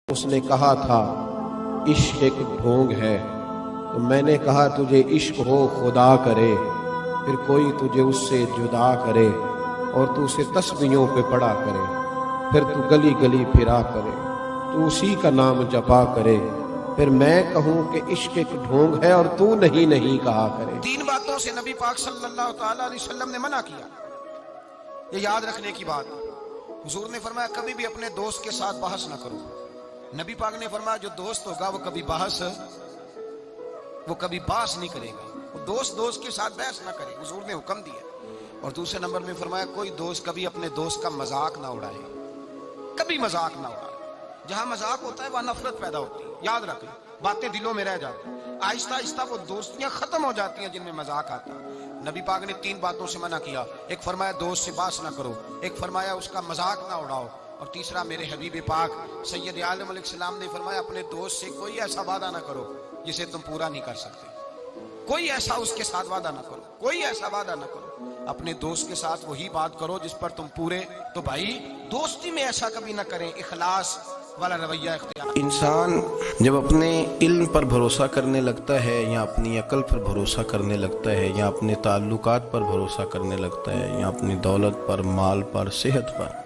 اس نے کہا تھا عشق ایک ڈھونگ ہے، تو میں نے کہا تجھے عشق ہو خدا کرے، پھر کوئی تجھے اس سے جدا کرے اور تو اسے تسبیحوں پہ پڑا کرے، پھر تو گلی گلی پھرا کرے، تو اسی کا نام جپا کرے، پھر میں کہوں کہ عشق ایک ڈھونگ ہے اور تو نہیں کہا کرے۔ تین باتوں سے نبی پاک صلی اللہ تعالی علیہ وسلم نے منع کیا، یہ یاد رکھنے کی بات۔ حضور نے فرمایا کبھی بھی اپنے دوست کے ساتھ بحث نہ کرو۔ نبی پاک نے فرمایا جو دوست ہوگا وہ کبھی بحث نہیں کرے گا، وہ دوست کے ساتھ بحث نہ کرے، حضور نے حکم دیا۔ اور دوسرے نمبر میں فرمایا کوئی دوست کبھی اپنے دوست کا مذاق نہ اڑائے، کبھی مذاق نہ اڑائے۔ جہاں مذاق ہوتا ہے وہاں نفرت پیدا ہوتی ہے، یاد رکھیں، باتیں دلوں میں رہ جاتی ہیں، آہستہ آہستہ وہ دوستیاں ختم ہو جاتی ہیں جن میں مذاق آتا ہے۔ نبی پاک نے تین باتوں سے منع کیا، ایک فرمایا دوست سے بحث نہ کرو، ایک فرمایا اس کا مذاق نہ اڑاؤ، اور تیسرا میرے حبیب پاک سید عالم علیہ السلام نے فرمایا اپنے دوست سے کوئی ایسا وعدہ نہ کرو جسے تم پورا نہیں کر سکتے، کوئی ایسا اس کے ساتھ وعدہ نہ کرو، کوئی ایسا وعدہ نہ کرو، اپنے دوست کے ساتھ وہی بات کرو جس پر تم پورے۔ تو بھائی دوستی میں ایسا کبھی نہ کریں، اخلاص والا رویہ اختیار۔ انسان جب اپنے علم پر بھروسہ کرنے لگتا ہے یا اپنی عقل پر بھروسہ کرنے لگتا ہے یا اپنے تعلقات پر بھروسہ کرنے لگتا ہے یا اپنی دولت پر، مال پر، صحت پر،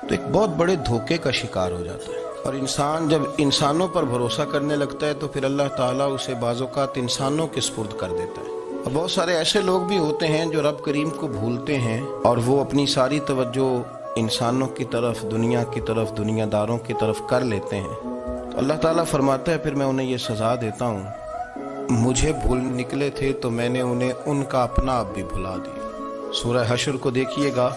تو ایک بہت بڑے دھوکے کا شکار ہو جاتا ہے۔ اور انسان جب انسانوں پر بھروسہ کرنے لگتا ہے تو پھر اللہ تعالیٰ اسے بعض اوقات انسانوں کے سپرد کر دیتا ہے۔ اور بہت سارے ایسے لوگ بھی ہوتے ہیں جو رب کریم کو بھولتے ہیں اور وہ اپنی ساری توجہ انسانوں کی طرف، دنیا کی طرف، دنیا داروں کی طرف کر لیتے ہیں، تو اللہ تعالیٰ فرماتا ہے پھر میں انہیں یہ سزا دیتا ہوں، مجھے بھول نکلے تھے تو میں نے انہیں ان کا اپنا آپ بھی بھلا دیا۔ سورہ حشر کو دیکھیے گا،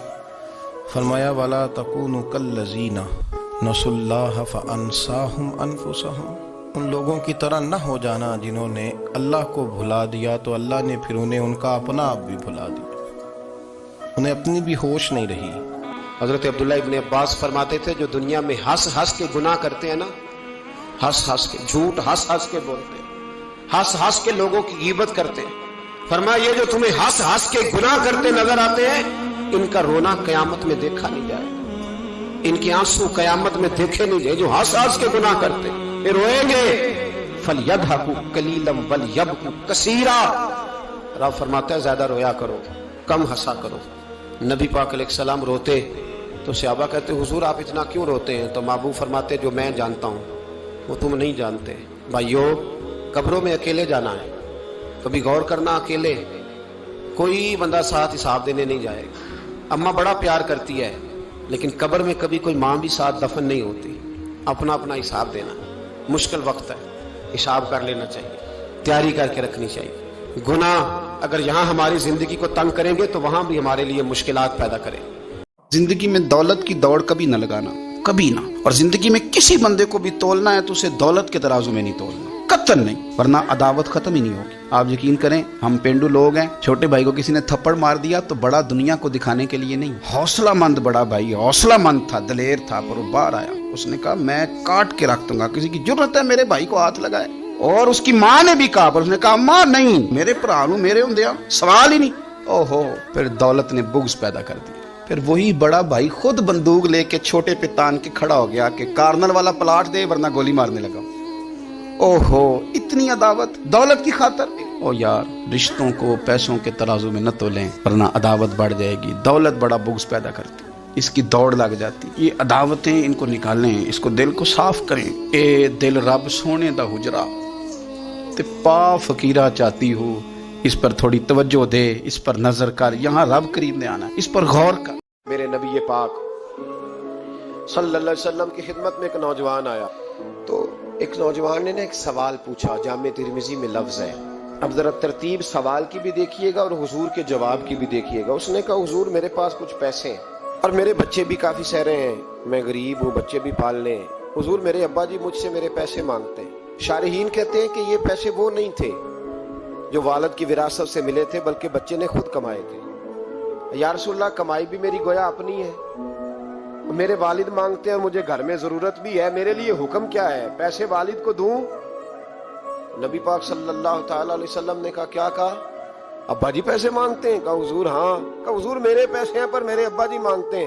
فرمایا وَلَا تَكُونُوا كَالَّذِينَ نَسُوا اللَّهَ فَأَنسَاهُمْ أَنفُسَهُمْ، ان لوگوں کی طرح نہ ہو جانا جنہوں نے اللہ کو بھلا دیا تو اللہ نے پھر انہیں ان کا اپنا آپ بھی بھلا دیا، انہیں اپنی بھی ہوش نہیں رہی۔ حضرت عبداللہ ابن عباس فرماتے تھے جو دنیا میں ہنس کے گناہ کرتے ہیں نا، ہنس کے جھوٹ ہنس کے بولتے ہیں، ہنس کے لوگوں کی غیبت کرتے ہیں، فرمایا یہ جو تمہیں ہنس کے گناہ کرتے نظر آتے ہیں ان کا رونا قیامت میں دیکھا نہیں جائے گا، ان کے آنسو قیامت میں دیکھے نہیں جائے۔ جو ہنس کے گناہ کرتے ہیں روئیں گے، فَلْيَضْحَكُوا قَلِيلًا وَلْيَبْكُوا كَثِيرًا، رب فرماتا ہے زیادہ رویا کرو، کم ہنسا کرو۔ نبی پاک علیہ السلام روتے تو صحابہ کہتے حضور آپ اتنا کیوں روتے ہیں؟ تو محبوب فرماتے جو میں جانتا ہوں وہ تم نہیں جانتے۔ بھائیو قبروں میں اکیلے جانا ہے، کبھی غور کرنا، اکیلے کوئی بندہ ساتھ حساب دینے نہیں جائے گا۔ اماں بڑا پیار کرتی ہے لیکن قبر میں کبھی کوئی ماں بھی ساتھ دفن نہیں ہوتی، اپنا حساب دینا مشکل وقت ہے، حساب کر لینا چاہیے، تیاری کر کے رکھنی چاہیے۔ گناہ اگر یہاں ہماری زندگی کو تنگ کریں گے تو وہاں بھی ہمارے لیے مشکلات پیدا کریں۔ زندگی میں دولت کی دوڑ کبھی نہ لگانا، کبھی نہ، اور زندگی میں کسی بندے کو بھی تولنا ہے تو اسے دولت کے ترازو میں نہیں تولنا، قطعاً نہیں، ورنہ عداوت ختم ہی نہیں ہوگی۔ آپ یقین کریں ہم پینڈو لوگ ہیں، چھوٹے بھائی کو کسی نے تھپڑ مار دیا تو بڑا دنیا کو دکھانے کے لیے نہیں، حوصلہ مند بڑا بھائی، حوصلہ مند تھا، دلیر تھا، پر وہ باہر آیا، اس نے کہا میں کاٹ کے رکھ دوں گا، کسی کی جرت ہے میرے بھائی کو ہاتھ لگائے؟ اور اس کی ماں نے بھی کہا، پر اس نے کہا ماں نہیں، میرے بھرا نوں میرے ہوندیا سوال ہی نہیں۔ اوہو، پھر دولت نے بغض پیدا کر دیا، پھر وہی بڑا بھائی خود بندوق لے کے چھوٹے پہ تان کے کھڑا ہو گیا کہ کارنل والا پلاٹ دے ورنہ گولی مارنے لگا۔ اوہو، اتنی عداوت دولت کی خاطر؟ او یار، رشتوں کو پیسوں کے ترازو میں نہ تولیں ورنہ عداوت بڑھ جائے گی۔ دولت بڑا بغض پیدا کرتی، اس کی دوڑ لگ جاتی۔ یہ عداوتیں ان کو نکالیں، اس کو دل کو صاف کریں۔ اے دل رب سونے دا حجرا تے پا فقیرہ چاہتی ہو، اس پر تھوڑی توجہ دے، اس پر نظر کر، یہاں رب قریب نے آنا ہے، اس پر غور کر۔ میرے نبی پاک صلی اللہ علیہ وسلم کی خدمت میں ایک نوجوان آیا، تو ایک نوجوان نے ایک سوال پوچھا، جامع ترمذی میں لفظ ہے، اب ذرا ترتیب سوال کی بھی دیکھیے گا اور حضور کے جواب کی بھی دیکھیے گا۔ اس نے کہا حضور میرے پاس کچھ پیسے ہیں اور میرے بچے بھی کافی سارے ہیں، میں غریب ہوں، بچے بھی پالنے ہیں، حضور میرے ابا جی مجھ سے میرے پیسے مانگتے ہیں۔ شارحین کہتے ہیں کہ یہ پیسے وہ نہیں تھے جو والد کی وراثت سے ملے تھے بلکہ بچے نے خود کمائے تھے۔ یا رسول اللہ کمائی بھی میری گویا اپنی ہے، میرے والد مانگتے ہیں اور مجھے گھر میں ضرورت بھی ہے، میرے لیے حکم کیا ہے، پیسے والد کو دوں؟ نبی پاک صلی اللہ تعالی علیہ وسلم نے کہا کیا کہا؟ ابا جی پیسے مانگتے ہیں؟ کہا حضور ہاں۔ کہا حضور میرے پیسے ہیں پر میرے ابا جی مانگتے ہیں۔